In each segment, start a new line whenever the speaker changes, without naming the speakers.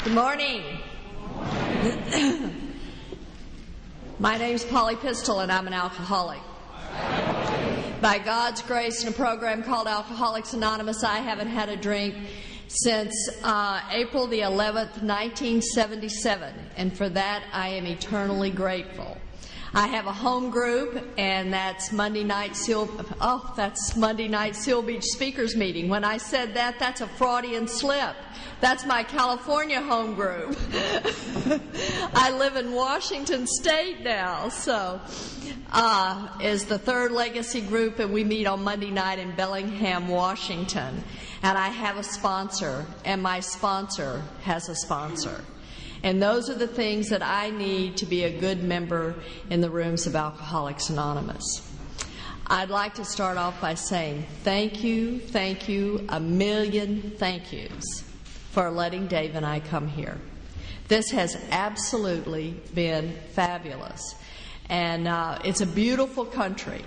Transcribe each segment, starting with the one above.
Good morning. My name's Polly Pistol, and I'm an alcoholic. By God's grace, in a program called Alcoholics Anonymous, I haven't had a drink since April the 11th, 1977, and for that I am eternally grateful. I have a home group, and that's Monday night Seal Beach Speakers Meeting. When I said that, that's a Freudian slip. That's my California home group. I live in Washington State now, so is the Third Legacy group, and we meet on Monday night in Bellingham, Washington. And I have a sponsor, and my sponsor has a sponsor. And those are the things that I need to be a good member in the rooms of Alcoholics Anonymous. I'd like to start off by saying thank you, a million thank yous for letting Dave and I come here. This has absolutely been fabulous. And it's a beautiful country,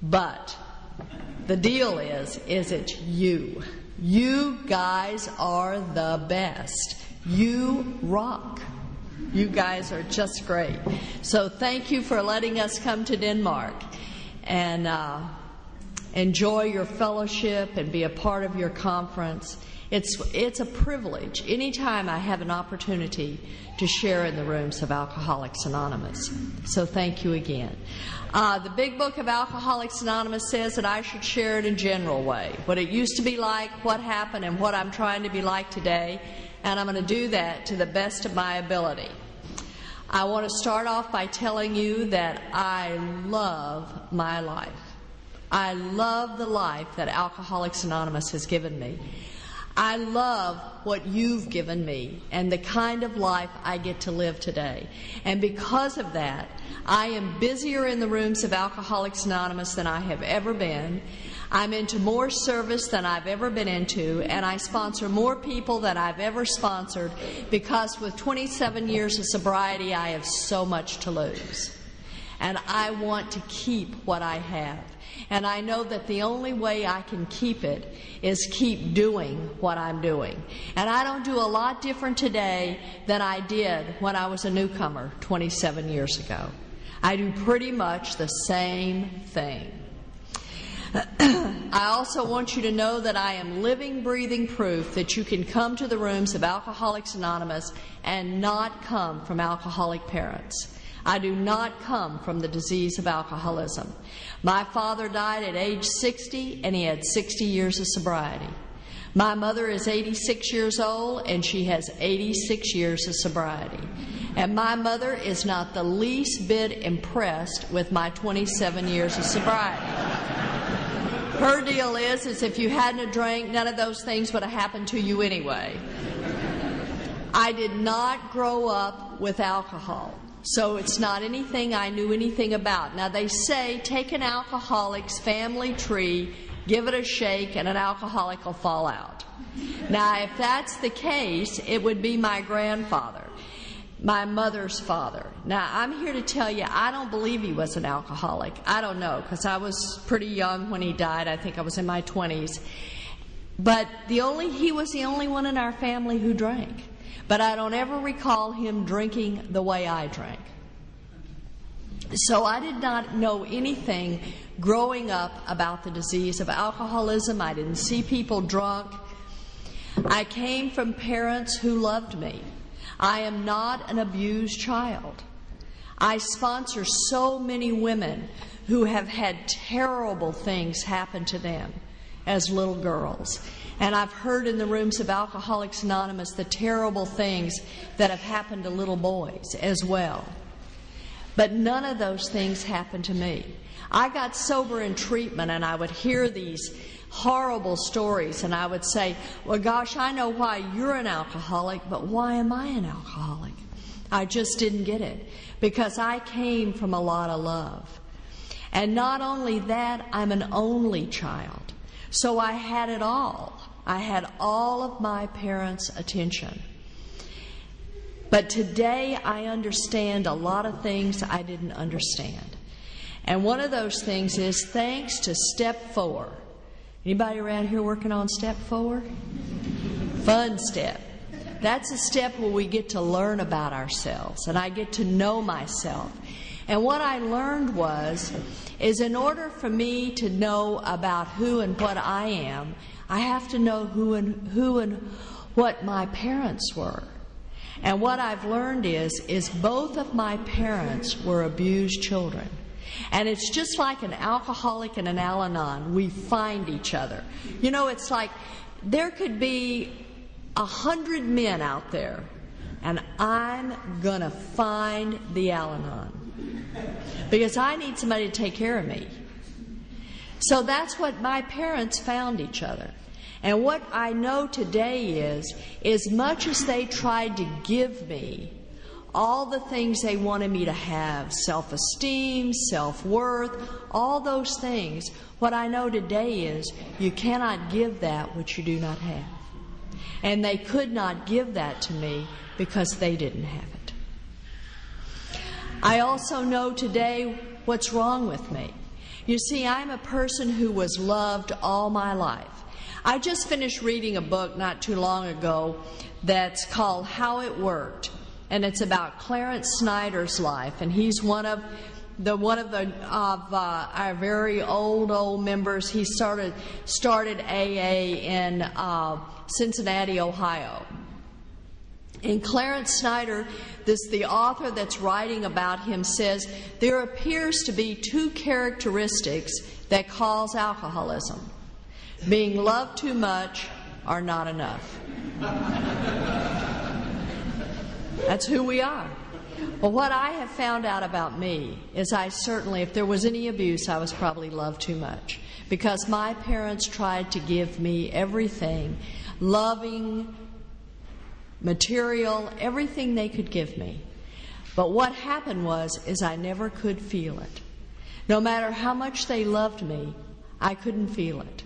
but the deal is it's you. You guys are the best. You rock. You guys are just great. So thank you for letting us come to Denmark and enjoy your fellowship and be a part of your conference. It's a privilege anytime I have an opportunity to share in the rooms of Alcoholics Anonymous. So thank you again. The Big Book of Alcoholics Anonymous says that I should share it in a general way. What it used to be like, what happened, and what I'm trying to be like today. And I'm going to do that to the best of my ability. I want to start off by telling you that I love my life. I love the life that Alcoholics Anonymous has given me. I love what you've given me and the kind of life I get to live today. And because of that, I am busier in the rooms of Alcoholics Anonymous than I have ever been. I'm into more service than I've ever been into, and I sponsor more people than I've ever sponsored because with 27 years of sobriety, I have so much to lose. And I want to keep what I have. And I know that the only way I can keep it is keep doing what I'm doing. And I don't do a lot different today than I did when I was a newcomer 27 years ago. I do pretty much the same thing. I also want you to know that I am living, breathing proof that you can come to the rooms of Alcoholics Anonymous and not come from alcoholic parents. I do not come from the disease of alcoholism. My father died at age 60, and he had 60 years of sobriety. My mother is 86 years old, and she has 86 years of sobriety. And my mother is not the least bit impressed with my 27 years of sobriety. Her deal is if you hadn't drank, none of those things would have happened to you anyway. I did not grow up with alcohol, so it's not anything I knew anything about. Now, they say take an alcoholic's family tree, give it a shake, and an alcoholic will fall out. Now, if that's the case, it would be my grandfather, my mother's father. Now, I'm here to tell you, I don't believe he was an alcoholic. I don't know, because I was pretty young when he died. I think I was in my 20s. But he was the only one in our family who drank. But I don't ever recall him drinking the way I drank. So I did not know anything growing up about the disease of alcoholism. I didn't see people drunk. I came from parents who loved me. I am not an abused child. I sponsor so many women who have had terrible things happen to them as little girls. And I've heard in the rooms of Alcoholics Anonymous the terrible things that have happened to little boys as well. But none of those things happened to me. I got sober in treatment, and I would hear these horrible stories, and I would say, well, gosh, I know why you're an alcoholic, but why am I an alcoholic? I just didn't get it, because I came from a lot of love. And not only that, I'm an only child. So I had it all. I had all of my parents' attention. But today I understand a lot of things I didn't understand. And one of those things is thanks to Step 4. Anybody around here working on Step 4? Fun step. That's a step where we get to learn about ourselves, and I get to know myself. And what I learned is in order for me to know about who and what I am, I have to know who and what my parents were. And what I've learned is both of my parents were abused children. And it's just like an alcoholic and an Al-Anon. We find each other. You know, it's like there could be 100 men out there, and I'm going to find the Al-Anon because I need somebody to take care of me. So that's what my parents found each other. And what I know today is, as much as they tried to give me all the things they wanted me to have, self-esteem, self-worth, all those things, what I know today is you cannot give that which you do not have. And they could not give that to me because they didn't have it. I also know today what's wrong with me. You see, I'm a person who was loved all my life. I just finished reading a book not too long ago that's called How It Worked, and it's about Clarence Snyder's life, and he's one of our very old members. He started AA in Cincinnati, Ohio. And Clarence Snyder, the author that's writing about him, says there appears to be two characteristics that cause alcoholism: being loved too much or not enough. That's who we are. Well, what I have found out about me is I certainly, if there was any abuse, I was probably loved too much, because my parents tried to give me everything, loving, material, everything they could give me. But what happened is I never could feel it. No matter how much they loved me, I couldn't feel it.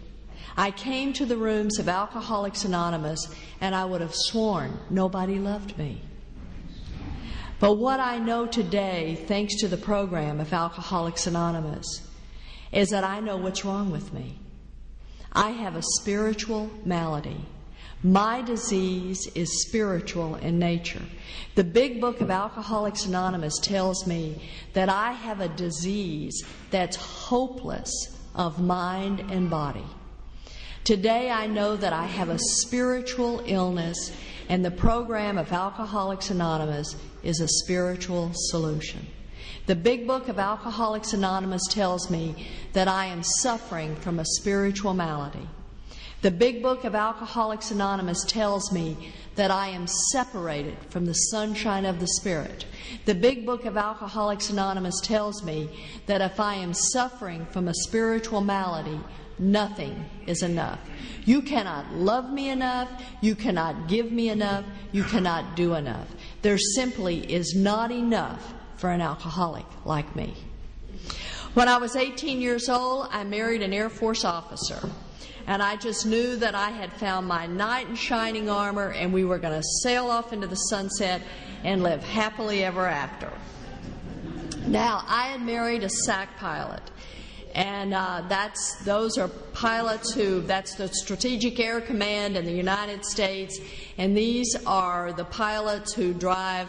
I came to the rooms of Alcoholics Anonymous and I would have sworn nobody loved me. But what I know today, thanks to the program of Alcoholics Anonymous, is that I know what's wrong with me. I have a spiritual malady. My disease is spiritual in nature. The big book of Alcoholics Anonymous tells me that I have a disease that's hopeless of mind and body. Today I know that I have a spiritual illness, and the program of Alcoholics Anonymous is a spiritual solution. The big book of Alcoholics Anonymous tells me that I am suffering from a spiritual malady. The big book of Alcoholics Anonymous tells me that I am separated from the sunshine of the Spirit. The big book of Alcoholics Anonymous tells me that if I am suffering from a spiritual malady, nothing is enough. You cannot love me enough. You cannot give me enough. You cannot do enough. There simply is not enough for an alcoholic like me. When I was 18 years old, I married an Air Force officer. And I just knew that I had found my knight in shining armor, and we were going to sail off into the sunset and live happily ever after. Now, I had married a SAC pilot. And those are pilots that's the Strategic Air Command in the United States. And these are the pilots who drive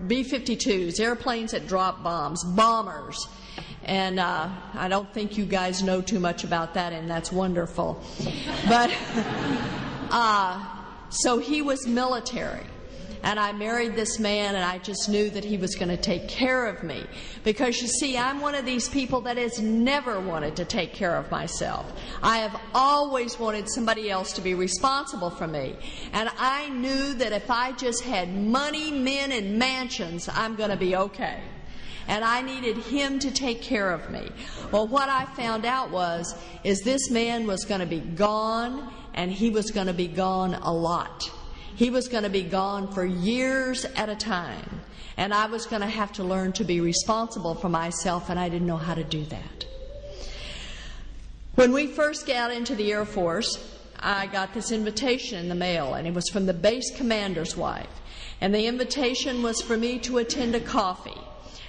B-52s, airplanes that drop bombs, bombers. And I don't think you guys know too much about that, and that's wonderful. But so he was military. And I married this man, and I just knew that he was going to take care of me. Because, you see, I'm one of these people that has never wanted to take care of myself. I have always wanted somebody else to be responsible for me. And I knew that if I just had money, men, and mansions, I'm going to be okay. And I needed him to take care of me. Well, what I found out is this man was going to be gone, and he was going to be gone a lot. He was going to be gone for years at a time. And I was going to have to learn to be responsible for myself, and I didn't know how to do that. When we first got into the Air Force, I got this invitation in the mail, and it was from the base commander's wife. And the invitation was for me to attend a coffee.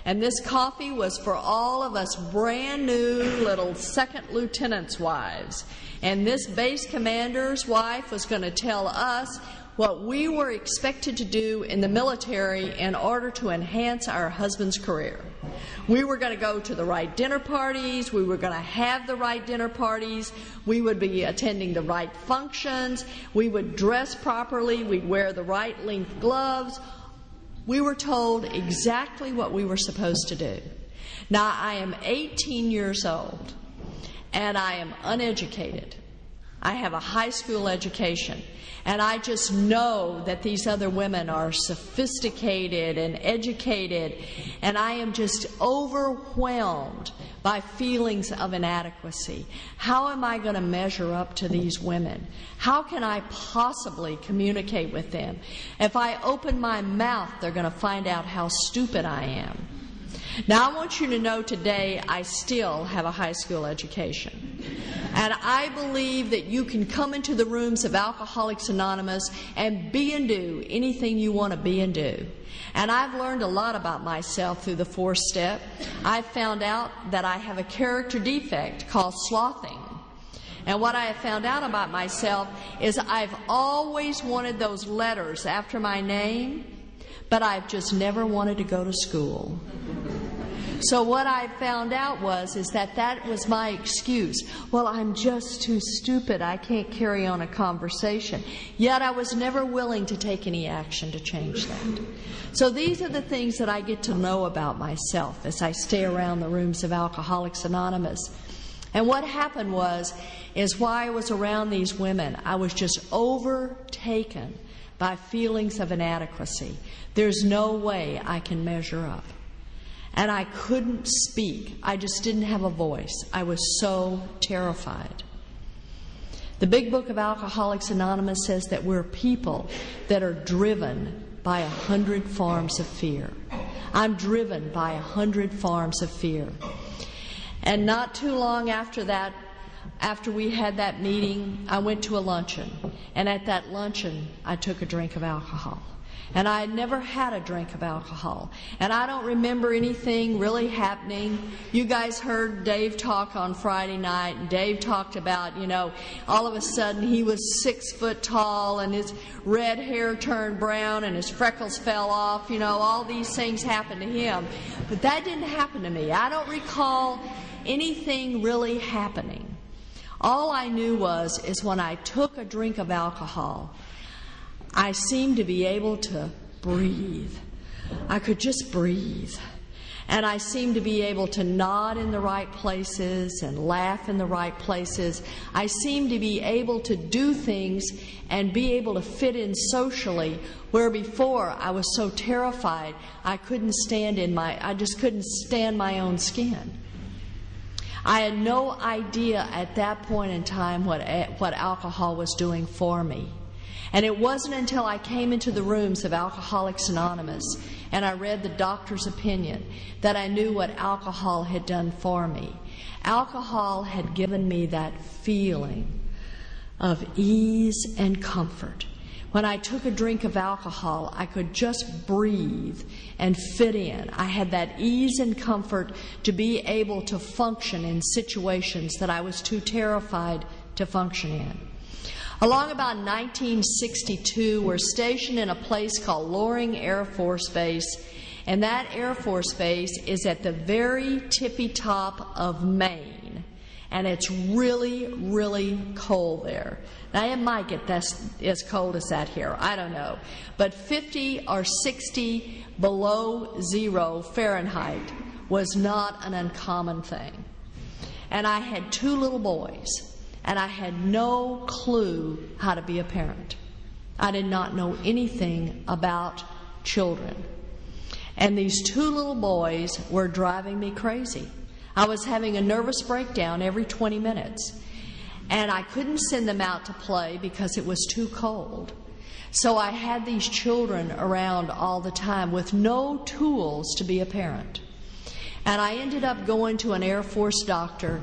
And this coffee was for all of us brand new little second lieutenants' wives. And this base commander's wife was going to tell us what we were expected to do in the military in order to enhance our husband's career. We were going to go to the right dinner parties. We were going to have the right dinner parties. We would be attending the right functions. We would dress properly. We'd wear the right length gloves. We were told exactly what we were supposed to do. Now, I am 18 years old, and I am uneducated. I have a high school education, and I just know that these other women are sophisticated and educated, and I am just overwhelmed by feelings of inadequacy. How am I going to measure up to these women? How can I possibly communicate with them? If I open my mouth, they're going to find out how stupid I am. Now, I want you to know today I still have a high school education. And I believe that you can come into the rooms of Alcoholics Anonymous and be and do anything you want to be and do. And I've learned a lot about myself through the 4th step. I've found out that I have a character defect called slothing. And what I have found out about myself is I've always wanted those letters after my name, but I've just never wanted to go to school. So what I found out is that was my excuse. Well, I'm just too stupid. I can't carry on a conversation. Yet I was never willing to take any action to change that. So these are the things that I get to know about myself as I stay around the rooms of Alcoholics Anonymous. And what happened is while I was around these women, I was just overtaken by feelings of inadequacy. There's no way I can measure up. And I couldn't speak. I just didn't have a voice. I was so terrified. The Big Book of Alcoholics Anonymous says that we're people that are driven by 100 forms of fear. I'm driven by 100 forms of fear. And not too long after that, after we had that meeting, I went to a luncheon. And at that luncheon, I took a drink of alcohol. And I had never had a drink of alcohol. And I don't remember anything really happening. You guys heard Dave talk on Friday night, and Dave talked about, all of a sudden he was 6 foot tall and his red hair turned brown and his freckles fell off. All these things happened to him. But that didn't happen to me. I don't recall anything really happening. All I knew is when I took a drink of alcohol, I seemed to be able to breathe. I could just breathe. And I seemed to be able to nod in the right places and laugh in the right places. I seemed to be able to do things and be able to fit in socially, where before I was so terrified I just couldn't stand my own skin. I had no idea at that point in time what alcohol was doing for me. And it wasn't until I came into the rooms of Alcoholics Anonymous and I read the doctor's opinion that I knew what alcohol had done for me. Alcohol had given me that feeling of ease and comfort. When I took a drink of alcohol, I could just breathe and fit in. I had that ease and comfort to be able to function in situations that I was too terrified to function in. Along about 1962, we're stationed in a place called Loring Air Force Base, and that Air Force Base is at the very tippy top of Maine, and it's really, really cold there. Now, it might get as cold as that here, I don't know, but 50 or 60 below zero Fahrenheit was not an uncommon thing. And I had 2 little boys. And I had no clue how to be a parent. I did not know anything about children. And these 2 little boys were driving me crazy. I was having a nervous breakdown every 20 minutes. And I couldn't send them out to play because it was too cold. So I had these children around all the time with no tools to be a parent. And I ended up going to an Air Force doctor,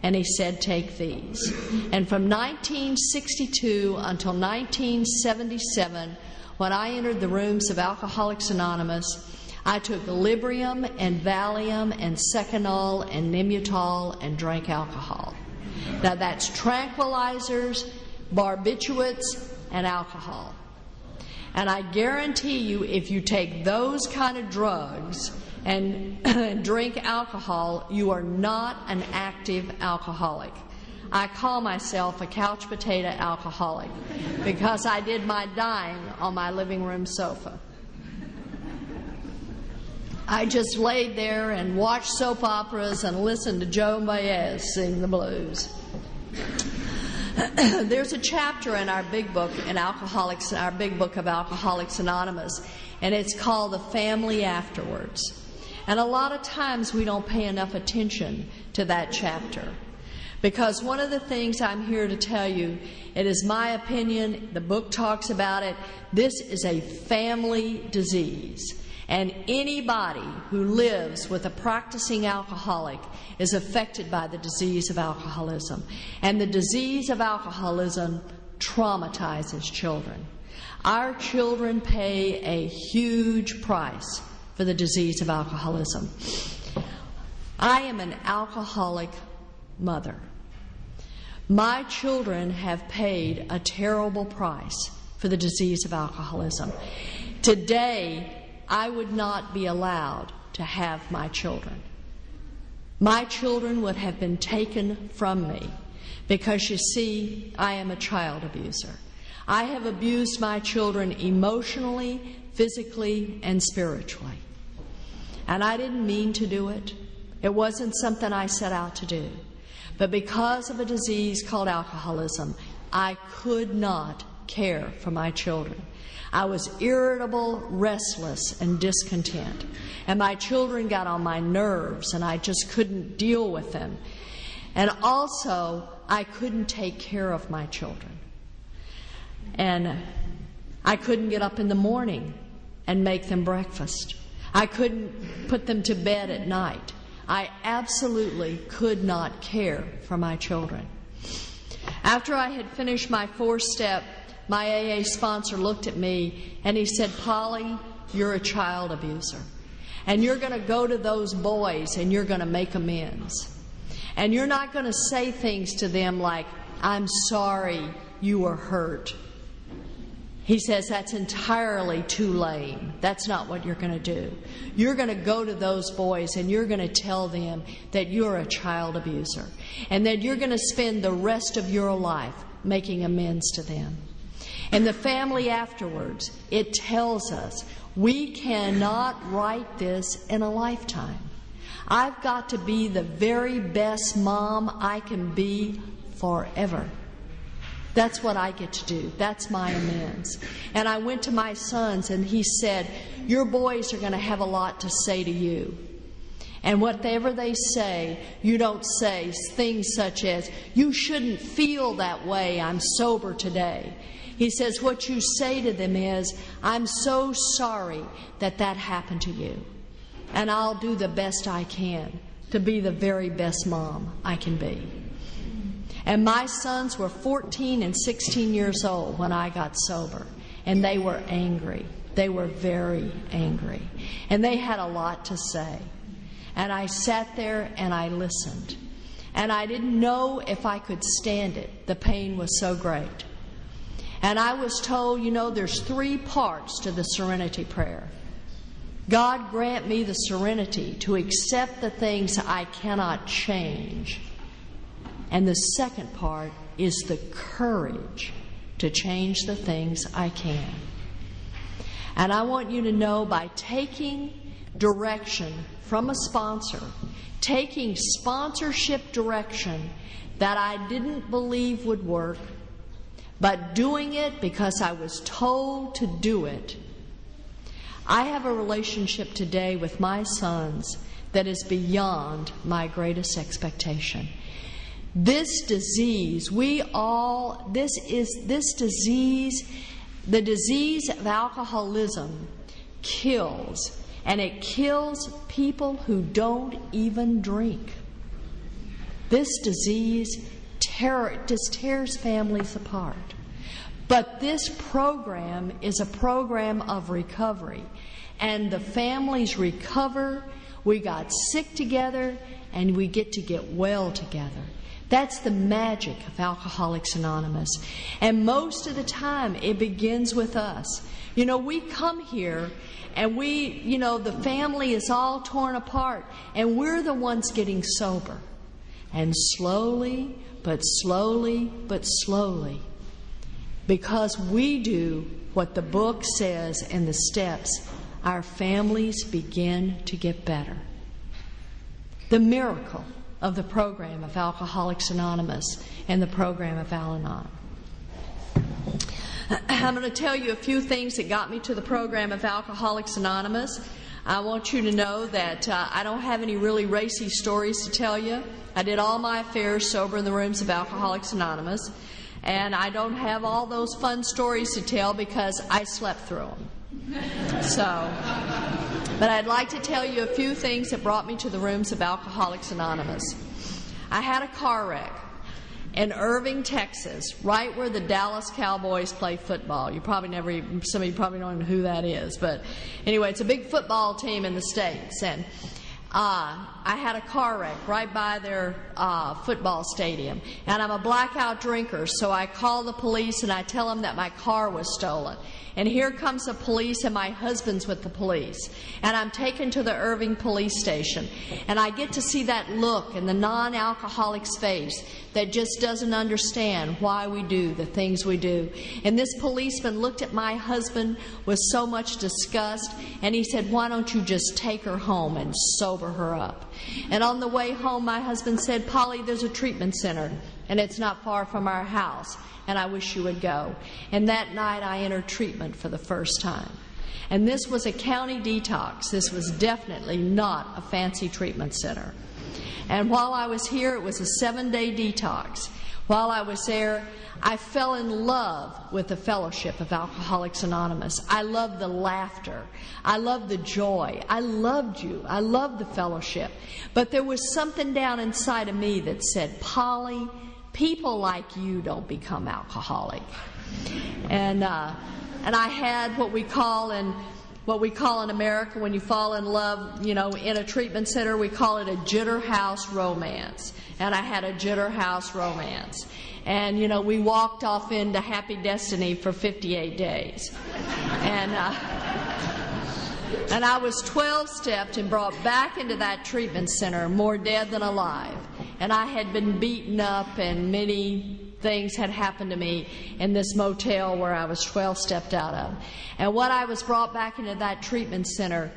and he said, take these. And from 1962 until 1977, when I entered the rooms of Alcoholics Anonymous, I took Librium and Valium and Seconal and Nimutol and drank alcohol. Now that's tranquilizers, barbiturates, and alcohol. And I guarantee you, if you take those kind of drugs and drink alcohol, you are not an active alcoholic. I call myself a couch potato alcoholic because I did my dying on my living room sofa. I just laid there and watched soap operas and listened to Joan Baez sing the blues. There's a chapter in our big book of Alcoholics Anonymous, and it's called The Family Afterwards. And a lot of times we don't pay enough attention to that chapter. Because one of the things I'm here to tell you, it is my opinion, the book talks about it, this is a family disease. And anybody who lives with a practicing alcoholic is affected by the disease of alcoholism. And the disease of alcoholism traumatizes children. Our children pay a huge price for the disease of alcoholism. I am an alcoholic mother. My children have paid a terrible price for the disease of alcoholism. Today, I would not be allowed to have my children. My children would have been taken from me because, you see, I am a child abuser. I have abused my children emotionally, physically, and spiritually. And I didn't mean to do it. It wasn't something I set out to do. But because of a disease called alcoholism, I could not care for my children. I was irritable, restless, and discontent. And my children got on my nerves, and I just couldn't deal with them. And also, I couldn't take care of my children. And I couldn't get up in the morning and make them breakfast. I couldn't put them to bed at night. I absolutely could not care for my children. After I had finished my 4-step, my AA sponsor looked at me and he said, "Polly, you're a child abuser. And you're going to go to those boys and you're going to make amends. And you're not going to say things to them like, 'I'm sorry you were hurt.'" He says that's entirely too lame. That's not what you're going to do. You're going to go to those boys and you're going to tell them that you're a child abuser and that you're going to spend the rest of your life making amends to them. And the family afterwards, it tells us we cannot write this in a lifetime. I've got to be the very best mom I can be forever. That's what I get to do. That's my amends. And I went to my sons and he said, "Your boys are going to have a lot to say to you. And whatever they say, you don't say things such as, 'You shouldn't feel that way, I'm sober today.' He says what you say to them is, 'I'm so sorry that that happened to you. And I'll do the best I can to be the very best mom I can be.'" And my sons were 14 and 16 years old when I got sober. And they were angry. They were very angry. And they had a lot to say. And I sat there and I listened. And I didn't know if I could stand it. The pain was so great. And I was told, there's 3 parts to the serenity prayer. God grant me the serenity to accept the things I cannot change. And the second part is the courage to change the things I can. And I want you to know, by taking direction from a sponsor, taking sponsorship direction that I didn't believe would work, but doing it because I was told to do it, I have a relationship today with my sons that is beyond my greatest expectation. This disease, the disease of alcoholism kills, and it kills people who don't even drink. This disease just tears families apart. But this program is a program of recovery, and the families recover. We got sick together, and we get to get well together. That's the magic of Alcoholics Anonymous. And most of the time, it begins with us. You know, we come here, and the family is all torn apart, and we're the ones getting sober. And slowly, but slowly, but slowly, because we do what the book says in the steps, our families begin to get better. The miracle of the program of Alcoholics Anonymous and the program of Al-Anon. I'm going to tell you a few things that got me to the program of Alcoholics Anonymous. I want you to know that I don't have any really racy stories to tell you. I did all my affairs sober in the rooms of Alcoholics Anonymous. And I don't have all those fun stories to tell because I slept through them. But I'd like to tell you a few things that brought me to the rooms of Alcoholics Anonymous. I had a car wreck in Irving, Texas, right where the Dallas Cowboys play football. Some of you probably don't know who that is. But anyway, it's a big football team in the States. And I had a car wreck right by their football stadium. And I'm a blackout drinker, so I call the police and I tell them that my car was stolen. And here comes the police, and my husband's with the police. And I'm taken to the Irving police station. And I get to see that look in the non-alcoholic's face that just doesn't understand why we do the things we do. And this policeman looked at my husband with so much disgust, and he said, "Why don't you just take her home and sober her up?" And on the way home, my husband said, "Polly, there's a treatment center, and it's not far from our house, and I wish you would go." And that night I entered treatment for the first time. And this was a county detox. This was definitely not a fancy treatment center. And while I was here, it was a 7-day detox. While I was there, I fell in love with the fellowship of Alcoholics Anonymous. I loved the laughter. I loved the joy. I loved you. I loved the fellowship. But there was something down inside of me that said, "Polly, people like you don't become alcoholic." And I had what we call in America, when you fall in love, in a treatment center, we call it a jitter house romance. And I had a jitter house romance. And, we walked off into happy destiny for 58 days. And I was 12-stepped and brought back into that treatment center more dead than alive. And I had been beaten up, and many things had happened to me in this motel where I was 12-stepped out of. And what I was brought back into that treatment center,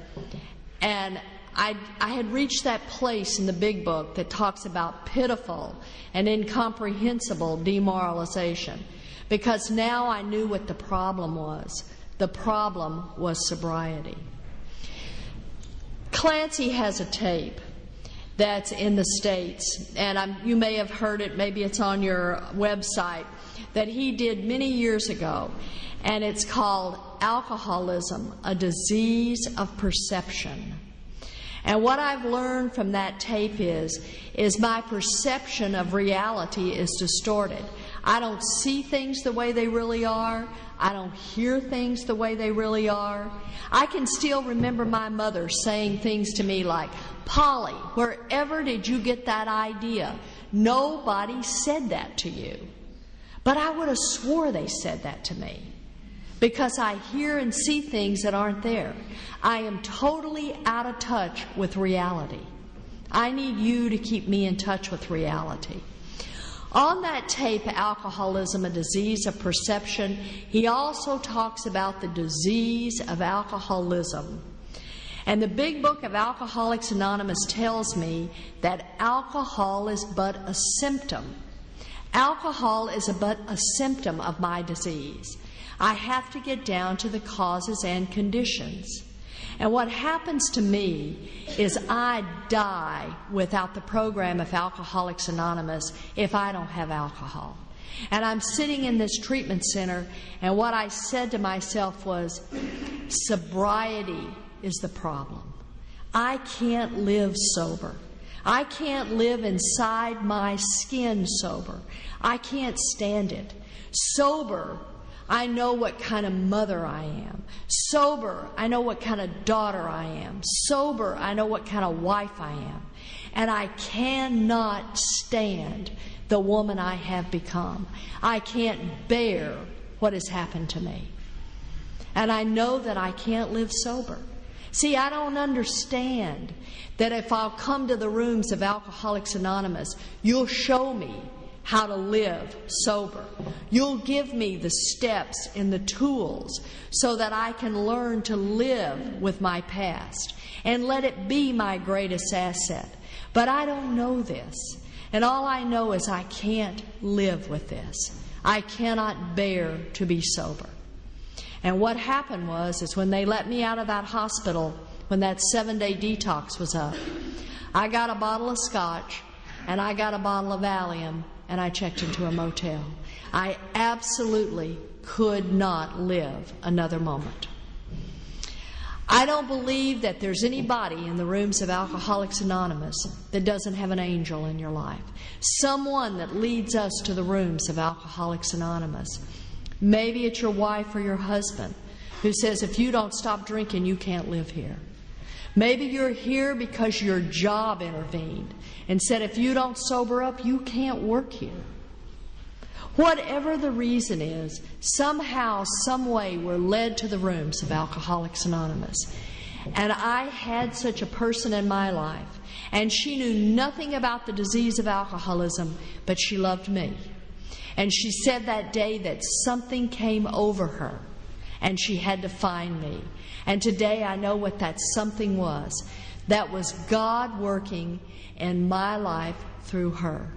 and I had reached that place in the big book that talks about pitiful and incomprehensible demoralization. Because now I knew what the problem was. The problem was sobriety. Clancy has a tape that's in the States, and you may have heard it, maybe it's on your website, that he did many years ago, and it's called Alcoholism, a Disease of Perception. And what I've learned from that tape is my perception of reality is distorted. I don't see things the way they really are. I don't hear things the way they really are. I can still remember my mother saying things to me like, "Polly, wherever did you get that idea? Nobody said that to you." But I would have swore they said that to me, because I hear and see things that aren't there. I am totally out of touch with reality. I need you to keep me in touch with reality. On that tape, Alcoholism, a Disease of Perception, he also talks about the disease of alcoholism. And the big book of Alcoholics Anonymous tells me that alcohol is but a symptom. Alcohol is but a symptom of my disease. I have to get down to the causes and conditions. And what happens to me is I die without the program of Alcoholics Anonymous if I don't have alcohol. And I'm sitting in this treatment center, and what I said to myself was, sobriety is the problem. I can't live sober. I can't live inside my skin sober. I can't stand it. Sober, I know what kind of mother I am. Sober, I know what kind of daughter I am. Sober, I know what kind of wife I am. And I cannot stand the woman I have become. I can't bear what has happened to me. And I know that I can't live sober. See, I don't understand that if I'll come to the rooms of Alcoholics Anonymous, you'll show me how to live sober. You'll give me the steps and the tools so that I can learn to live with my past and let it be my greatest asset. But I don't know this. And all I know is I can't live with this. I cannot bear to be sober. And what happened is when they let me out of that hospital, when that 7-day detox was up, I got a bottle of scotch and I got a bottle of Valium and I checked into a motel. I absolutely could not live another moment. I don't believe that there's anybody in the rooms of Alcoholics Anonymous that doesn't have an angel in your life. Someone that leads us to the rooms of Alcoholics Anonymous. Maybe it's your wife or your husband who says, if you don't stop drinking, you can't live here. Maybe you're here because your job intervened and said, if you don't sober up, you can't work here. Whatever the reason is, somehow, some way, we're led to the rooms of Alcoholics Anonymous. And I had such a person in my life, and she knew nothing about the disease of alcoholism, but she loved me. And she said that day that something came over her, and she had to find me. And today I know what that something was. That was God working in my life through her.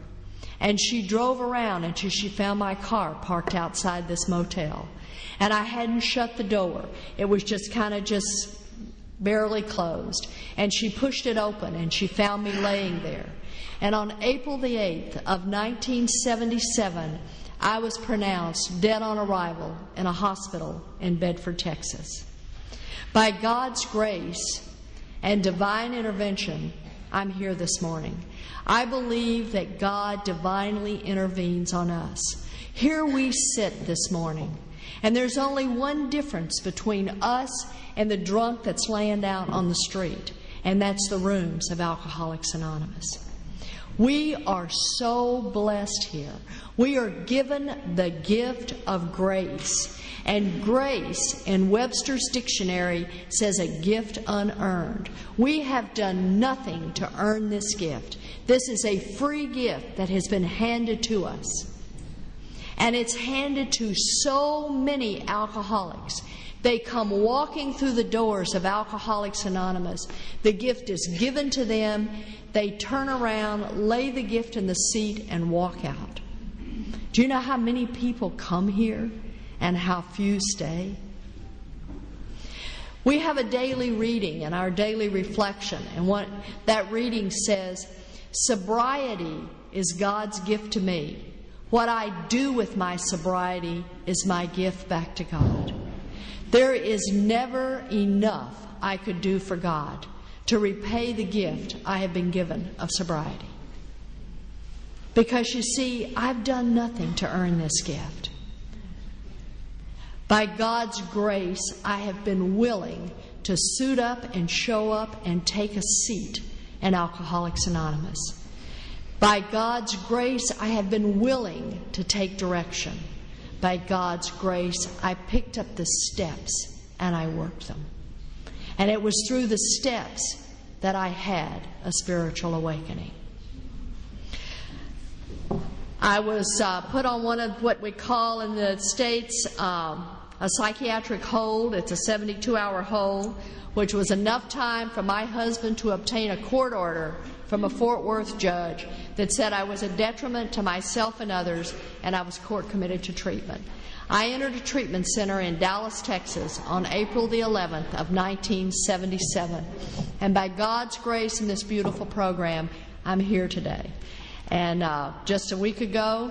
And she drove around until she found my car parked outside this motel. And I hadn't shut the door. It was just barely closed. And she pushed it open and she found me laying there. And on April the 8th of 1977, I was pronounced dead on arrival in a hospital in Bedford, Texas. By God's grace and divine intervention, I'm here this morning. I believe that God divinely intervenes on us. Here we sit this morning, and there's only one difference between us and the drunk that's laying out on the street, and that's the rooms of Alcoholics Anonymous. We are so blessed here. We are given the gift of grace. And grace in Webster's dictionary says a gift unearned. We have done nothing to earn this gift. This is a free gift that has been handed to us. And it's handed to so many alcoholics. They come walking through the doors of Alcoholics Anonymous. The gift is given to them. They turn around, lay the gift in the seat, and walk out. Do you know how many people come here and how few stay? We have a daily reading and our daily reflection, and what that reading says, sobriety is God's gift to me. What I do with my sobriety is my gift back to God. There is never enough I could do for God to repay the gift I have been given of sobriety. Because you see, I've done nothing to earn this gift. By God's grace, I have been willing to suit up and show up and take a seat in Alcoholics Anonymous. By God's grace, I have been willing to take direction. By God's grace, I picked up the steps and I worked them. And it was through the steps that I had a spiritual awakening. I was put on one of what we call in the States a psychiatric hold. It's a 72-hour hold, which was enough time for my husband to obtain a court order from a Fort Worth judge that said I was a detriment to myself and others, and I was court committed to treatment. I entered a treatment center in Dallas, Texas on April the 11th of 1977. And by God's grace in this beautiful program, I'm here today. And just a week ago,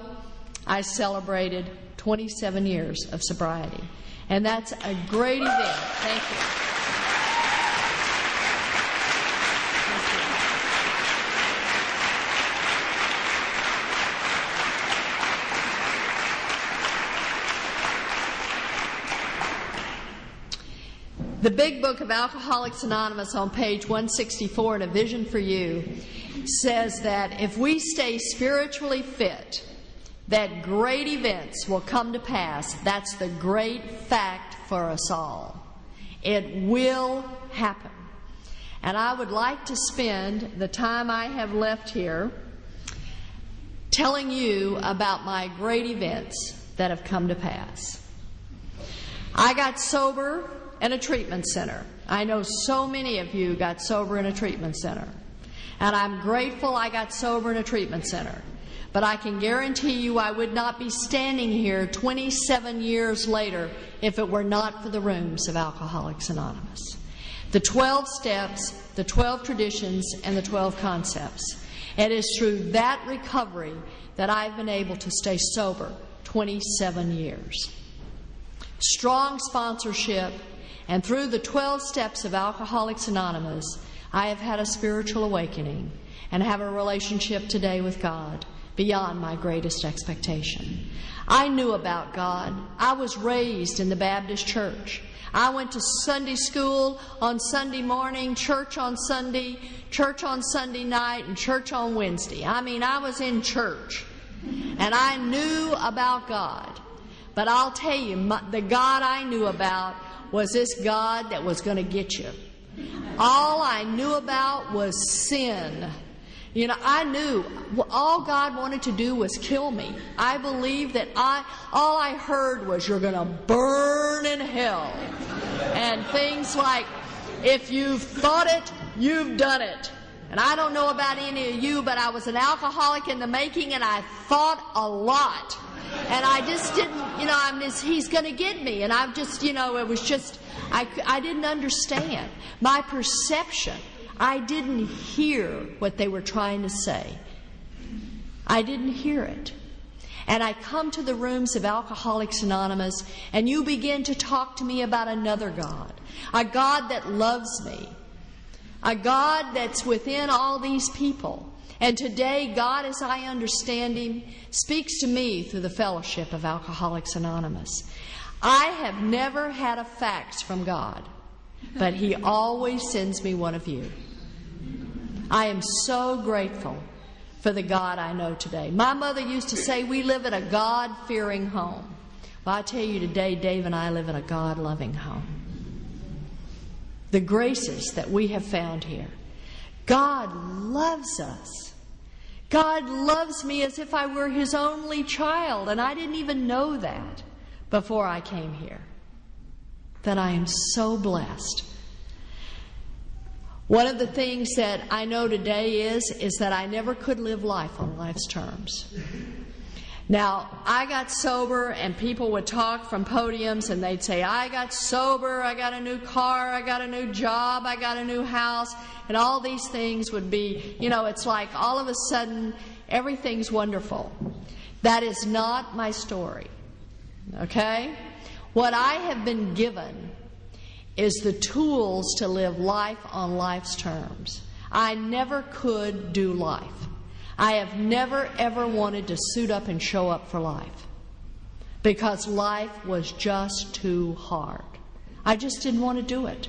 I celebrated 27 years of sobriety. And that's a great event. Thank you. The big book of Alcoholics Anonymous on page 164 in A Vision for You says that if we stay spiritually fit, that great events will come to pass. That's the great fact for us all. It will happen. And I would like to spend the time I have left here telling you about my great events that have come to pass. I got sober in a treatment center. I know so many of you got sober in a treatment center. And I'm grateful I got sober in a treatment center. But I can guarantee you I would not be standing here 27 years later if it were not for the rooms of Alcoholics Anonymous. The 12 steps, the 12 traditions, and the 12 concepts. It is through that recovery that I've been able to stay sober 27 years. Strong sponsorship, and through the 12 steps of Alcoholics Anonymous, I have had a spiritual awakening and have a relationship today with God beyond my greatest expectation. I knew about God. I was raised in the Baptist church. I went to Sunday school on Sunday morning, church on Sunday night, and church on Wednesday. I mean, I was in church, and I knew about God. But I'll tell you, the God I knew about was this God that was going to get you. All I knew about was sin. You know, I knew all God wanted to do was kill me. I believed that all I heard was, you're going to burn in hell. And things like, if you've thought it, you've done it. And I don't know about any of you, but I was an alcoholic in the making, and I thought a lot. And I just didn't, he's going to get me. And I've just, it was just, I didn't understand. My perception, I didn't hear what they were trying to say. I didn't hear it. And I come to the rooms of Alcoholics Anonymous, and you begin to talk to me about another God. A God that loves me. A God that's within all these people. And today, God, as I understand Him, speaks to me through the fellowship of Alcoholics Anonymous. I have never had a fax from God, but He always sends me one of you. I am so grateful for the God I know today. My mother used to say we live in a God-fearing home. Well, I tell you today, Dave and I live in a God-loving home. The graces that we have found here. God loves us. God loves me as if I were His only child, and I didn't even know that before I came here. That I am so blessed. One of the things that I know today is that I never could live life on life's terms. Now, I got sober, and people would talk from podiums, and they'd say, I got sober, I got a new car, I got a new job, I got a new house, and all these things would be, it's like all of a sudden, everything's wonderful. That is not my story. Okay? What I have been given is the tools to live life on life's terms. I never could do life. I have never, ever wanted to suit up and show up for life because life was just too hard. I just didn't want to do it.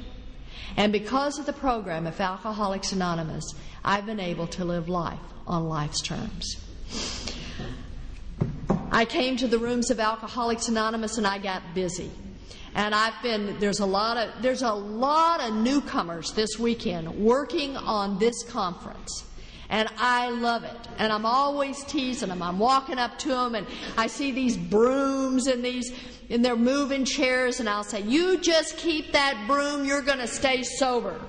And because of the program of Alcoholics Anonymous, I've been able to live life on life's terms. I came to the rooms of Alcoholics Anonymous and I got busy. And there's a lot of newcomers this weekend working on this conference. And I love it. And I'm always teasing them. I'm walking up to them and I see these brooms and they're moving chairs, and I'll say, you just keep that broom, you're going to stay sober.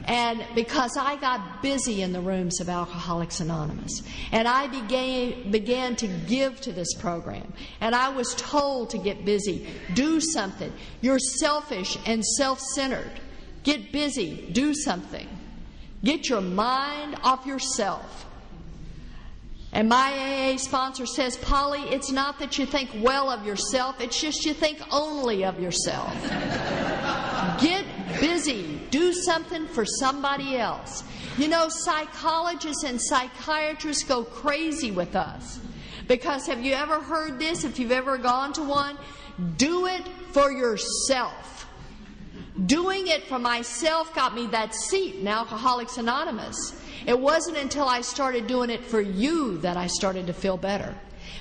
And because I got busy in the rooms of Alcoholics Anonymous, and I began to give to this program, and I was told to get busy, do something. You're selfish and self-centered. Get busy, do something. Get your mind off yourself. And my AA sponsor says, Polly, it's not that you think well of yourself, it's just you think only of yourself. Get busy. Do something for somebody else. Psychologists and psychiatrists go crazy with us. Because have you ever heard this? If you've ever gone to one, do it for yourself. Doing it for myself got me that seat in Alcoholics Anonymous. It wasn't until I started doing it for you that I started to feel better.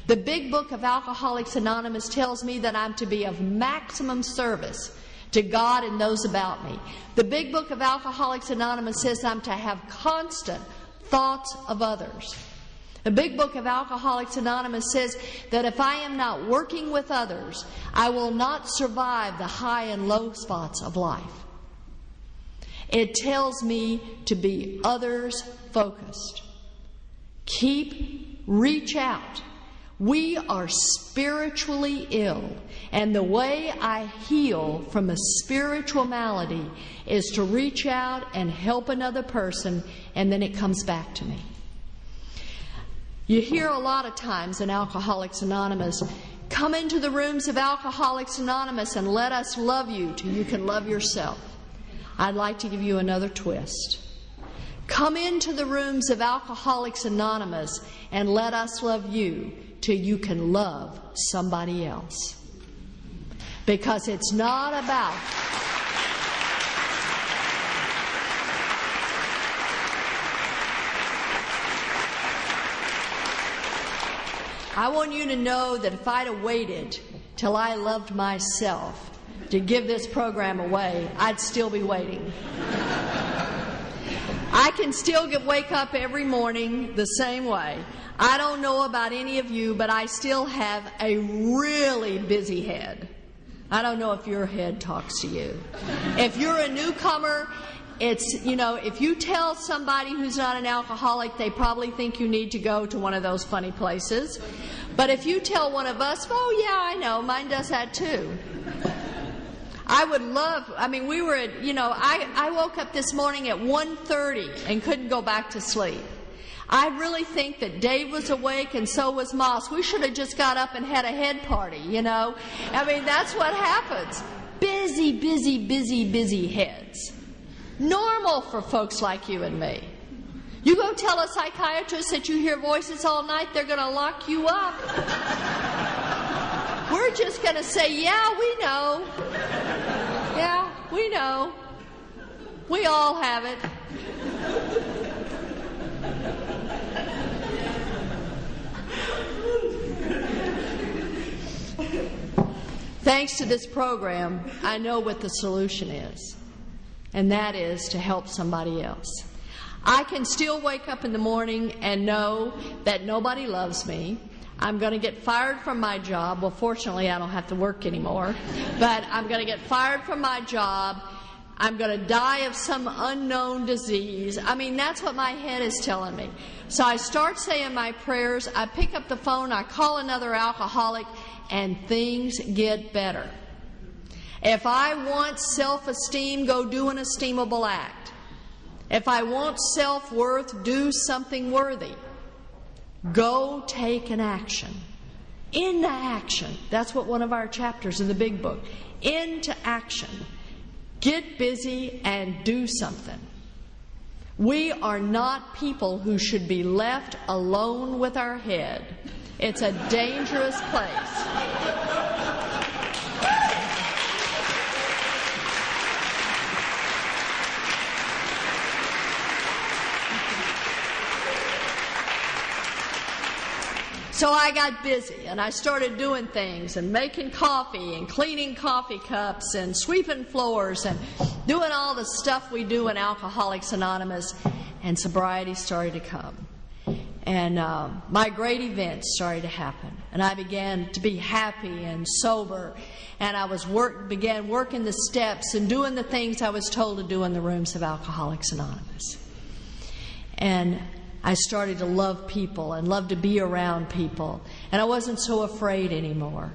The big book of Alcoholics Anonymous tells me that I'm to be of maximum service to God and those about me. The big book of Alcoholics Anonymous says I'm to have constant thoughts of others. The big book of Alcoholics Anonymous says that if I am not working with others, I will not survive the high and low spots of life. It tells me to be others focused. Reach out. We are spiritually ill, and the way I heal from a spiritual malady is to reach out and help another person, and then it comes back to me. You hear a lot of times in Alcoholics Anonymous, come into the rooms of Alcoholics Anonymous and let us love you till you can love yourself. I'd like to give you another twist. Come into the rooms of Alcoholics Anonymous and let us love you till you can love somebody else. Because it's not about... I want you to know that if I'd have waited till I loved myself to give this program away, I'd still be waiting. I can still wake up every morning the same way. I don't know about any of you, but I still have a really busy head. I don't know if your head talks to you. If you're a newcomer, if you tell somebody who's not an alcoholic, they probably think you need to go to one of those funny places. But if you tell one of us, oh yeah, I know, mine does that too. I woke up this morning at 1:30 and couldn't go back to sleep. I really think that Dave was awake and so was Moss. We should have just got up and had a head party, that's what happens. Busy heads. Normal for folks like you and me. You go tell a psychiatrist that you hear voices all night, they're going to lock you up. We're just going to say, yeah, we know. Yeah, we know. We all have it. Thanks to this program, I know what the solution is, and that is to help somebody else. I can still wake up in the morning and know that nobody loves me. I'm going to get fired from my job. Well, fortunately, I don't have to work anymore. But I'm going to get fired from my job. I'm going to die of some unknown disease. That's what my head is telling me. So I start saying my prayers. I pick up the phone. I call another alcoholic, and things get better. If I want self-esteem, go do an esteemable act. If I want self-worth, do something worthy. Go take an action. Into action. That's what one of our chapters in the big book. Into action. Get busy and do something. We are not people who should be left alone with our head. It's a dangerous place. So I got busy, and I started doing things, and making coffee, and cleaning coffee cups, and sweeping floors, and doing all the stuff we do in Alcoholics Anonymous, and sobriety started to come. And my great events started to happen, and I began to be happy and sober, and I began working the steps and doing the things I was told to do in the rooms of Alcoholics Anonymous. And I started to love people and love to be around people. And I wasn't so afraid anymore.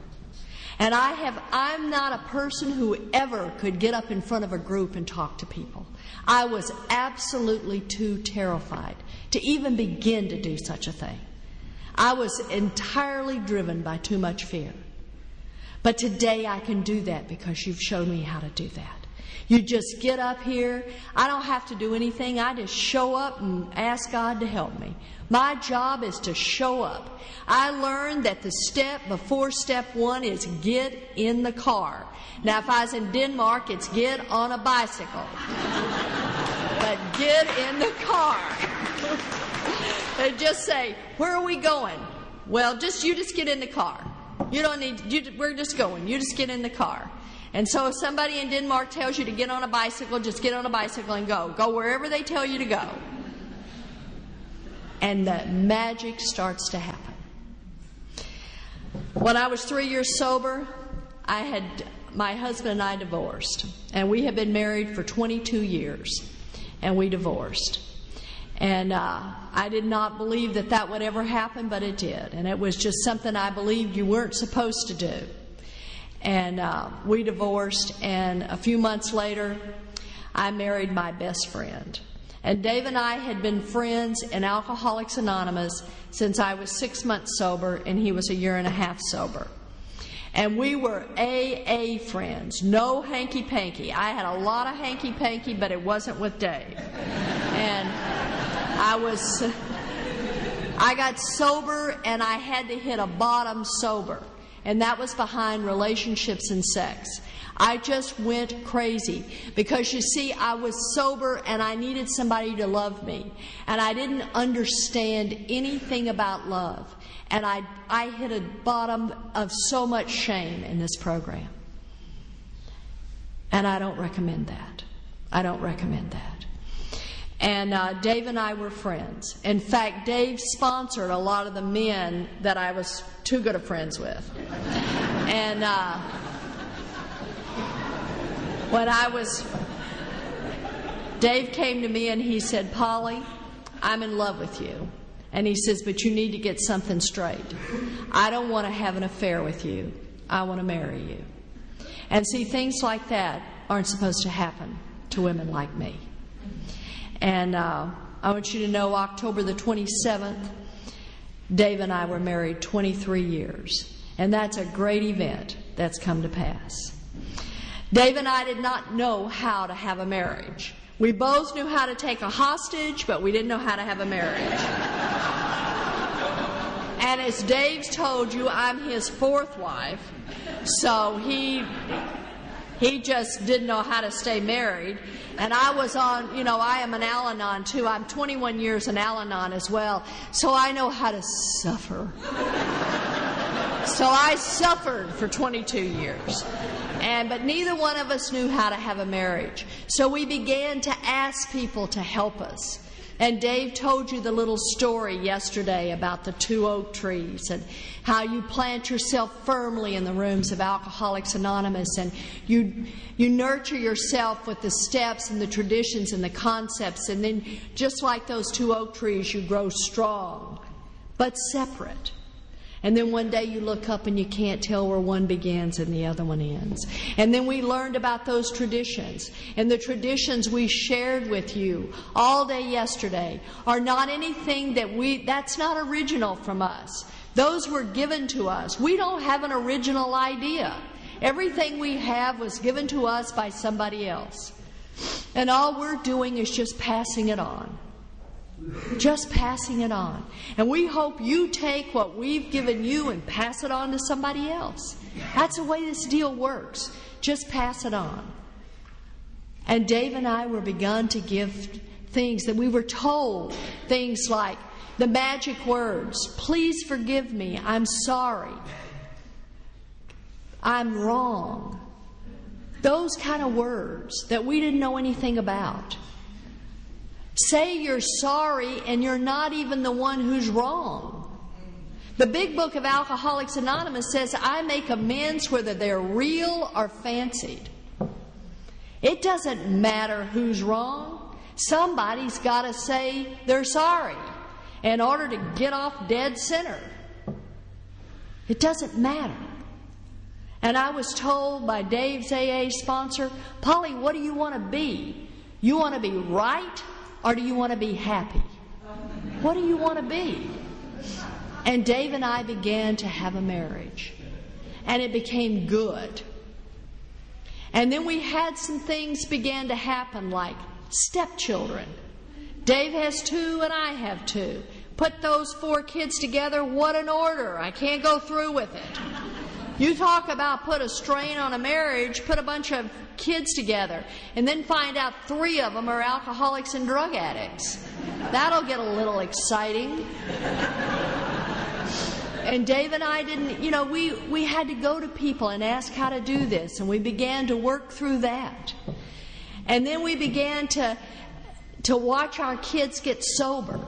And I'm not a person who ever could get up in front of a group and talk to people. I was absolutely too terrified to even begin to do such a thing. I was entirely driven by too much fear. But today I can do that because you've shown me how to do that. You just get up here. I don't have to do anything. I just show up and ask God to help me. My job is to show up. I learned that the step before step one is get in the car. Now, if I was in Denmark, it's get on a bicycle. But get in the car. They just say, where are we going? Well, you just get in the car. You don't need, we're just going. You just get in the car. And so if somebody in Denmark tells you to get on a bicycle, just get on a bicycle and go. Go wherever they tell you to go. And the magic starts to happen. When I was 3 years sober, my husband and I divorced. And we had been married for 22 years. And we divorced. And I did not believe that would ever happen, but it did. And it was just something I believed you weren't supposed to do. And we divorced, and a few months later, I married my best friend. And Dave and I had been friends in Alcoholics Anonymous since I was 6 months sober, and he was a year and a half sober. And we were AA friends, no hanky-panky. I had a lot of hanky-panky, but it wasn't with Dave. And I got sober, and I had to hit a bottom sober. And that was behind relationships and sex. I just went crazy because, you see, I was sober and I needed somebody to love me. And I didn't understand anything about love. And I hit a bottom of so much shame in this program. And I don't recommend that. I don't recommend that. And Dave and I were friends. In fact, Dave sponsored a lot of the men that I was too good of friends with. And Dave came to me and he said, Polly, I'm in love with you. And he says, but you need to get something straight. I don't want to have an affair with you. I want to marry you. And see, things like that aren't supposed to happen to women like me. And I want you to know, October the 27th, Dave and I were married 23 years. And that's a great event that's come to pass. Dave and I did not know how to have a marriage. We both knew how to take a hostage, but we didn't know how to have a marriage. And as Dave's told you, I'm his fourth wife. So he just didn't know how to stay married. And I was on, I am an Al-Anon too. I'm 21 years in Al-Anon as well. So I know how to suffer. So I suffered for 22 years. But neither one of us knew how to have a marriage. So we began to ask people to help us. And Dave told you the little story yesterday about the 2 oak trees and how you plant yourself firmly in the rooms of Alcoholics Anonymous, and you nurture yourself with the steps and the traditions and the concepts, and then just like those 2 oak trees, you grow strong but separate. And then one day you look up and you can't tell where one begins and the other one ends. And then we learned about those traditions. And the traditions we shared with you all day yesterday are not anything that's not original from us. Those were given to us. We don't have an original idea. Everything we have was given to us by somebody else. And all we're doing is just passing it on. Just passing it on. And we hope you take what we've given you and pass it on to somebody else. That's the way this deal works. Just pass it on. And Dave and I were begun to give things that we were told, things like the magic words, please forgive me, I'm sorry, I'm wrong. Those kind of words that we didn't know anything about. Say you're sorry and you're not even the one who's wrong. The big book of Alcoholics Anonymous says, I make amends whether they're real or fancied. It doesn't matter who's wrong. Somebody's got to say they're sorry in order to get off dead center. It doesn't matter. And I was told by Dave's AA sponsor, Polly, what do you want to be? You want to be right? Or do you want to be happy? What do you want to be? And Dave and I began to have a marriage. And it became good. And then we had some things began to happen, like stepchildren. Dave has 2 and I have 2. Put those 4 kids together, what an order. I can't go through with it. You talk about put a strain on a marriage, put a bunch of kids together, and then find out 3 of them are alcoholics and drug addicts. That'll get a little exciting. And Dave and I didn't, we had to go to people and ask how to do this, and we began to work through that. And then we began to watch our kids get sober.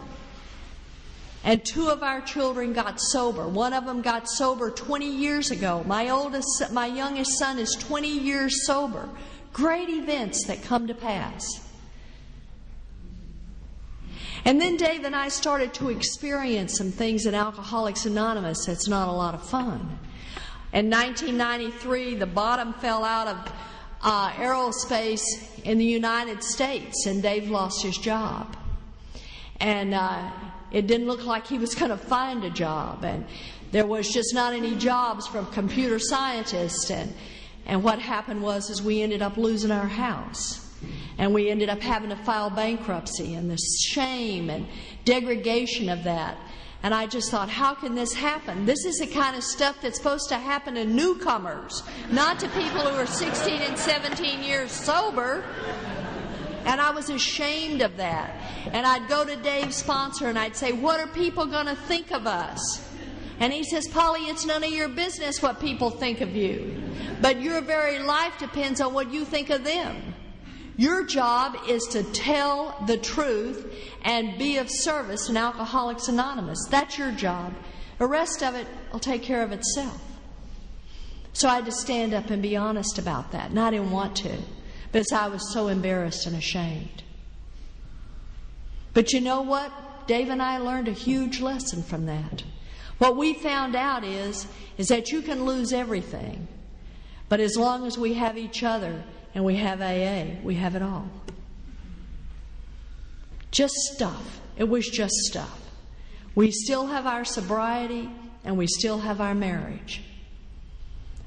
And 2 of our children got sober. One of them got sober 20 years ago. My youngest son is 20 years sober. Great events that come to pass. And then Dave and I started to experience some things in Alcoholics Anonymous that's not a lot of fun. In 1993, the bottom fell out of aerospace in the United States, and Dave lost his job. And it didn't look like he was going to find a job, and there was just not any jobs for computer scientists. And what happened was we ended up losing our house, and we ended up having to file bankruptcy, and the shame and degradation of that. And I just thought, how can this happen? This is the kind of stuff that's supposed to happen to newcomers, not to people who are 16 and 17 years sober. And I was ashamed of that. And I'd go to Dave's sponsor and I'd say, what are people going to think of us? And he says, Polly, it's none of your business what people think of you. But your very life depends on what you think of them. Your job is to tell the truth and be of service in Alcoholics Anonymous. That's your job. The rest of it will take care of itself. So I had to stand up and be honest about that. And I didn't want to, because I was so embarrassed and ashamed. But you know what? Dave and I learned a huge lesson from that. What we found out is that you can lose everything. But as long as we have each other and we have AA, we have it all. Just stuff. It was just stuff. We still have our sobriety and we still have our marriage.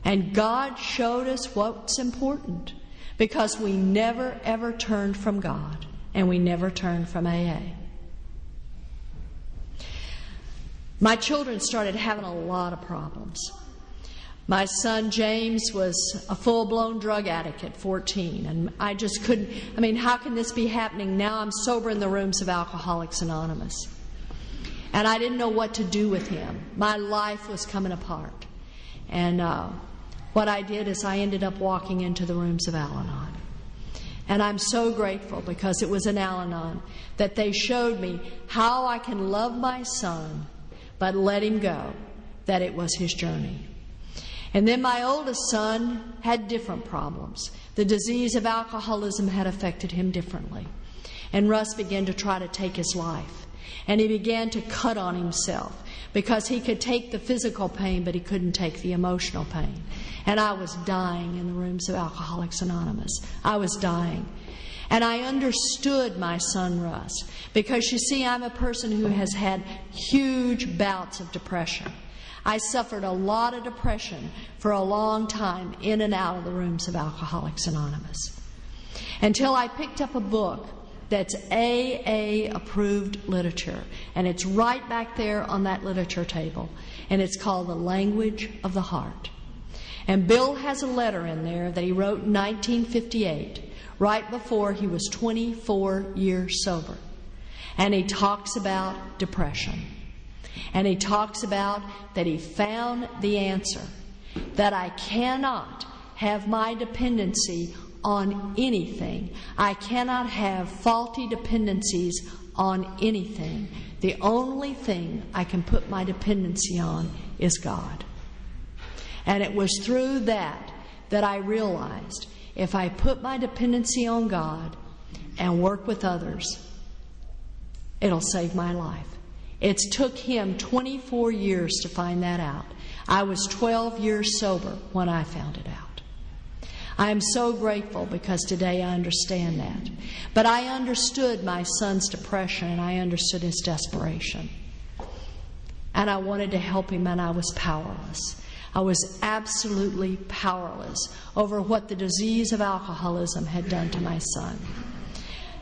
And God showed us what's important, because we never ever turned from God and we never turned from AA. My children started having a lot of problems. My son James was a full-blown drug addict at 14, and I just couldn't, how can this be happening? Now I'm sober in the rooms of Alcoholics Anonymous. And I didn't know what to do with him. My life was coming apart. And what I did is I ended up walking into the rooms of Al-Anon. And I'm so grateful, because it was in Al-Anon that they showed me how I can love my son but let him go, that it was his journey. And then my oldest son had different problems. The disease of alcoholism had affected him differently. And Russ began to try to take his life. And he began to cut on himself, because he could take the physical pain, but he couldn't take the emotional pain. And I was dying in the rooms of Alcoholics Anonymous. I was dying. And I understood my son Russ, because you see, I'm a person who has had huge bouts of depression. I suffered a lot of depression for a long time in and out of the rooms of Alcoholics Anonymous, until I picked up a book that's AA-approved literature, and it's right back there on that literature table, and it's called The Language of the Heart. And Bill has a letter in there that he wrote in 1958, right before he was 24 years sober. And he talks about depression. And he talks about that he found the answer, that I cannot have my dependency on anything. I cannot have faulty dependencies on anything. The only thing I can put my dependency on is God. And it was through that I realized, if I put my dependency on God and work with others, it'll save my life. It took him 24 years to find that out. I was 12 years sober when I found it out. I am so grateful, because today I understand that. But I understood my son's depression, and I understood his desperation. And I wanted to help him, and I was powerless. I was absolutely powerless over what the disease of alcoholism had done to my son.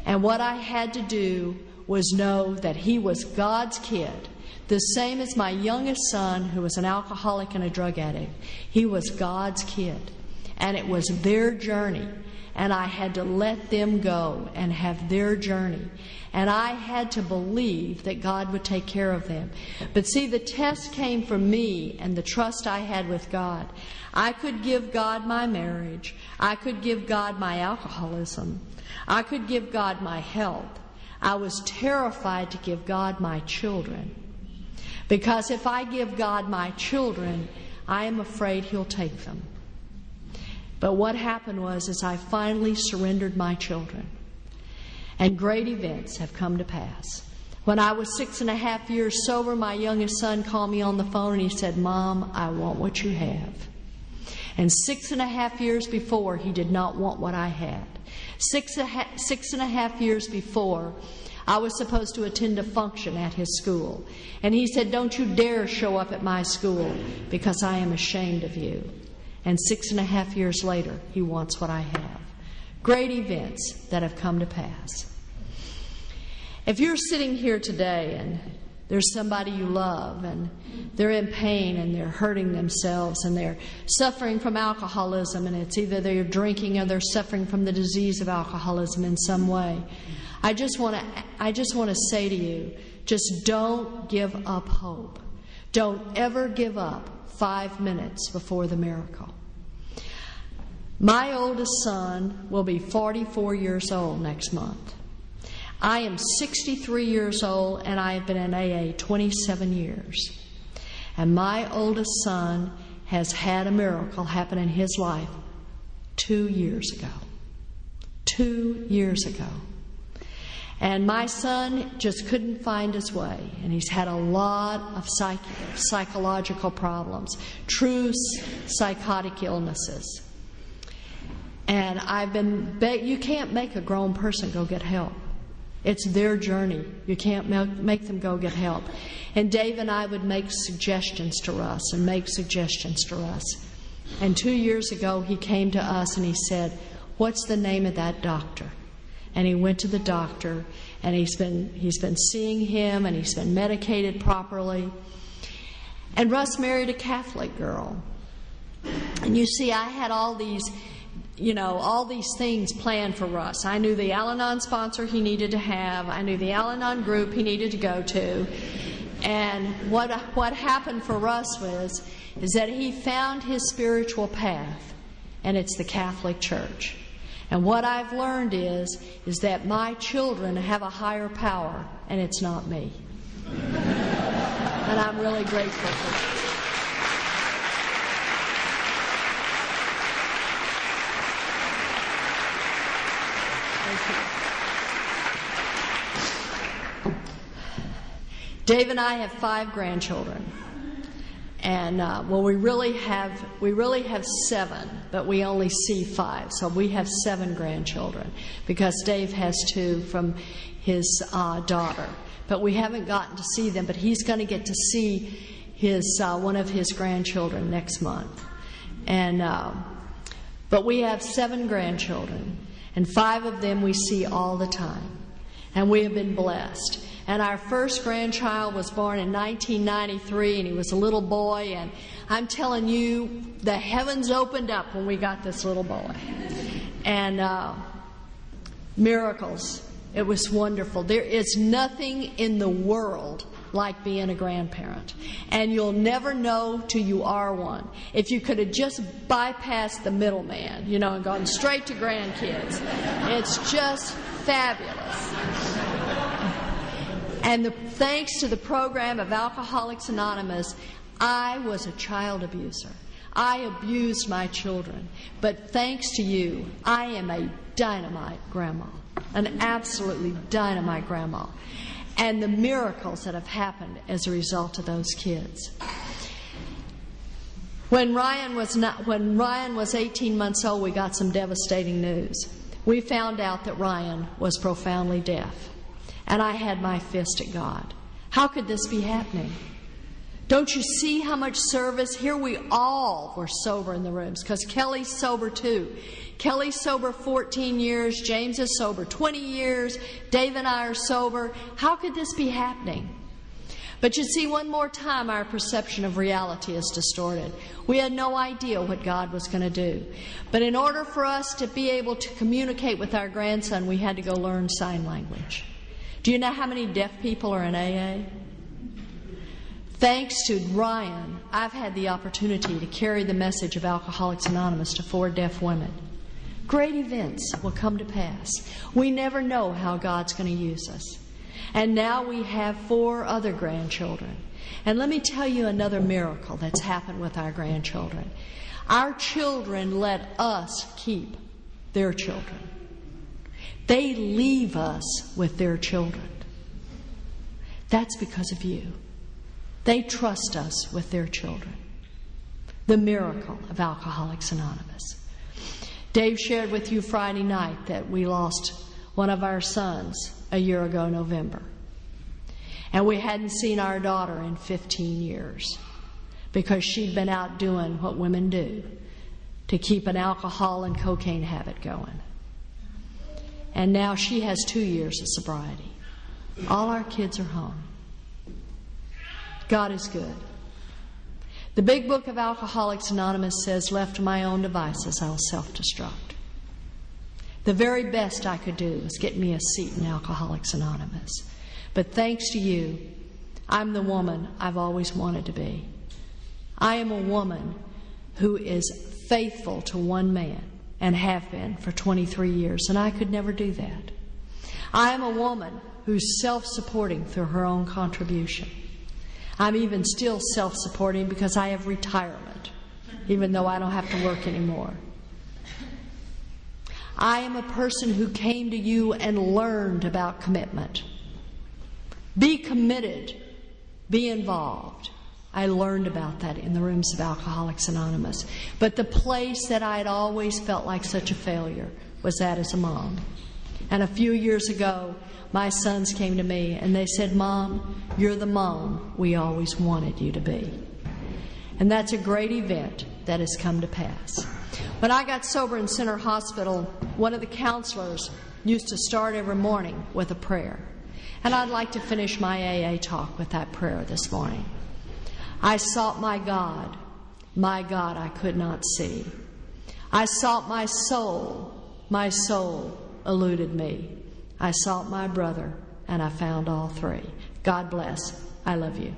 And what I had to do was know that he was God's kid, the same as my youngest son, who was an alcoholic and a drug addict. He was God's kid, and it was their journey, and I had to let them go and have their journey. And I had to believe that God would take care of them. But see, the test came from me and the trust I had with God. I could give God my marriage. I could give God my alcoholism. I could give God my health. I was terrified to give God my children. Because if I give God my children, I am afraid He'll take them. But what happened was I finally surrendered my children. And great events have come to pass. When I was 6.5 years sober, my youngest son called me on the phone and he said, "Mom, I want what you have." And 6.5 years before, he did not want what I had. 6.5 years before, I was supposed to attend a function at his school. And he said, "Don't you dare show up at my school because I am ashamed of you." And 6.5 years later, he wants what I have. Great events that have come to pass. If you're sitting here today and there's somebody you love and they're in pain and they're hurting themselves and they're suffering from alcoholism, and it's either they're drinking or they're suffering from the disease of alcoholism in some way, I just want to say to you, just don't give up hope. Don't ever give up 5 minutes before the miracle. My oldest son will be 44 years old next month. I am 63 years old, and I have been in AA 27 years. And my oldest son has had a miracle happen in his life 2 years ago. 2 years ago. And my son just couldn't find his way, and he's had a lot of psychological problems, true psychotic illnesses. And you can't make a grown person go get help. It's their journey. You can't make them go get help. And Dave and I would make suggestions to Russ and make suggestions to Russ. And 2 years ago, he came to us and he said, "What's the name of that doctor?" And he went to the doctor, and he's been seeing him, and he's been medicated properly. And Russ married a Catholic girl. And you see, I had all these things planned for Russ. I knew the Al-Anon sponsor he needed to have. I knew the Al-Anon group he needed to go to. And what happened for Russ is that he found his spiritual path, and it's the Catholic Church. And what I've learned is that my children have a higher power, and it's not me. And I'm really grateful for that. Dave and I have 5 grandchildren, and we really have 7, but we only see 5, so we have 7 grandchildren because Dave has 2 from his daughter, but we haven't gotten to see them. But he's going to get to see one of his grandchildren next month, but we have 7 grandchildren, and 5 of them we see all the time, and we have been blessed. And our first grandchild was born in 1993, and he was a little boy. And I'm telling you, the heavens opened up when we got this little boy. And miracles. It was wonderful. There is nothing in the world like being a grandparent. And you'll never know till you are one. If you could have just bypassed the middleman, and gone straight to grandkids. It's just fabulous. And thanks to the program of Alcoholics Anonymous, I was a child abuser. I abused my children. But thanks to you, I am a dynamite grandma, an absolutely dynamite grandma. And the miracles that have happened as a result of those kids. When Ryan was 18 months old, we got some devastating news. We found out that Ryan was profoundly deaf. And I had my fist at God. How could this be happening? Don't you see how much service? Here we all were sober in the rooms, because Kelly's sober too. Kelly's sober 14 years. James is sober 20 years. Dave and I are sober. How could this be happening? But you see, one more time, our perception of reality is distorted. We had no idea what God was going to do. But in order for us to be able to communicate with our grandson, we had to go learn sign language. Do you know how many deaf people are in AA? Thanks to Ryan, I've had the opportunity to carry the message of Alcoholics Anonymous to 4 deaf women. Great events will come to pass. We never know how God's going to use us. And now we have 4 other grandchildren. And let me tell you another miracle that's happened with our grandchildren. Our children let us keep their children. They leave us with their children. That's because of you. They trust us with their children. The miracle of Alcoholics Anonymous. Dave shared with you Friday night that we lost one of our sons a year ago, November. And we hadn't seen our daughter in 15 years because she'd been out doing what women do to keep an alcohol and cocaine habit going. And now she has 2 years of sobriety. All our kids are home. God is good. The big book of Alcoholics Anonymous says, left to my own devices, I'll self-destruct. The very best I could do was get me a seat in Alcoholics Anonymous. But thanks to you, I'm the woman I've always wanted to be. I am a woman who is faithful to one man and have been for 23 years, and I could never do that. I am a woman who's self-supporting through her own contribution. I'm even still self-supporting because I have retirement, even though I don't have to work anymore. I am a person who came to you and learned about commitment. Be committed. Be involved. I learned about that in the rooms of Alcoholics Anonymous. But the place that I had always felt like such a failure was that as a mom. And a few years ago, my sons came to me and they said, Mom, you're the mom we always wanted you to be. And that's a great event that has come to pass. When I got sober in Center Hospital, one of the counselors used to start every morning with a prayer. And I'd like to finish my AA talk with that prayer this morning. I sought my God I could not see. I sought my soul eluded me. I sought my brother, and I found all 3. God bless. I love you.